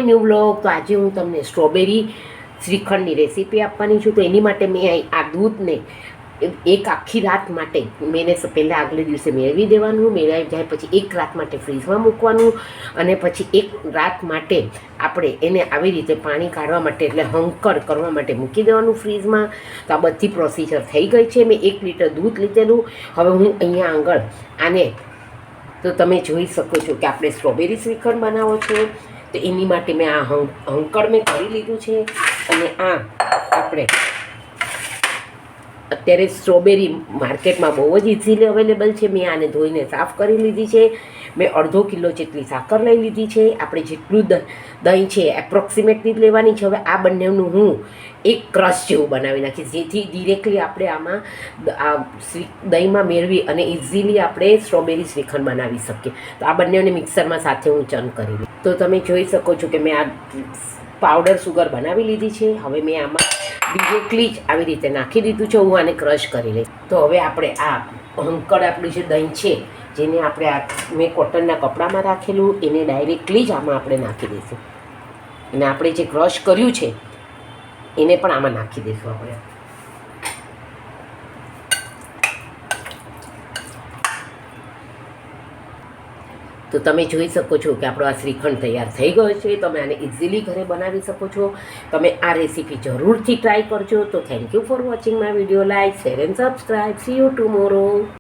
New vlog. તો આજે હું તમને સ્ટ્રોબેરી શ્રીખંડની રેસીપી આપવાની છું. તો એની માટે મેં આ દૂધને એક આખી રાત માટે મેં પહેલાં આગલે દિવસે મેળવી દેવાનું. મેળવી જાય પછી એક રાત માટે ફ્રીઝમાં મૂકવાનું અને પછી એક રાત માટે આપણે એને આવી રીતે પાણી કાઢવા માટે એટલે હંકડ કરવા માટે મૂકી દેવાનું ફ્રીઝમાં. તો આ બધી પ્રોસિજર થઈ ગઈ છે. મેં 1 લીટર દૂધ લીધેલું. હવે હું અહીંયા આગળ આને તો તમે જોઈ શકો છો કે આપણે સ્ટ્રોબેરી શ્રીખંડ બનાવો છો. તો એની માટે મેં આ હંકડ મેં કરી લીધું છે. અને આ આપણે અત્યારે સ્ટ્રોબેરી માર્કેટમાં બહુ જ ઇઝીલી અવેલેબલ છે. મેં આને ધોઈને સાફ કરી લીધી છે. મેં 1/2 કિલો જેટલી સાકર લઈ લીધી છે. આપણે જેટલું દહીં છે એપ્રોક્સિમેટલી જ લેવાની છે. હવે આ બંનેનું હું એક ક્રશ જેવું બનાવી નાખીશ, જેથી ડિરેક્ટલી આપણે આમાં આ દહીંમાં મેળવી અને ઇઝીલી આપણે સ્ટ્રોબેરી શ્રીખંડ બનાવી શકીએ. તો આ બંનેને મિક્સરમાં સાથે હું ચર્ન કરી લઉં. તો તમે જોઈ શકો છો કે મેં આ પાવડર સુગર બનાવી લીધી છે. હવે મેં આમાં ડિરેક્ટલી જ આવી રીતે નાખી દીધું છે. હું આને ક્રશ કરી લઈશ. તો હવે આપણે આ હંકડ આપણું જે દહીં છે જેને આપણે આ મેં કોટનના કપડામાં રાખેલું એને ડાયરેક્ટલી જ આમાં આપણે નાખી દઈશું. અને આપણે જે ક્રશ કર્યું છે એને પણ આમાં નાખી દઈશું આપણે. તો તમે જોઈ શકો છો કે આપણો આ શ્રીખંડ તૈયાર થઈ ગયો છે. તમે આને ઇઝીલી ઘરે બનાવી શકો છો. તમે આ રેસીપી જરૂરથી ટ્રાય કરજો. તો thank you for watching my video. Like, share and subscribe. C you tomorrow.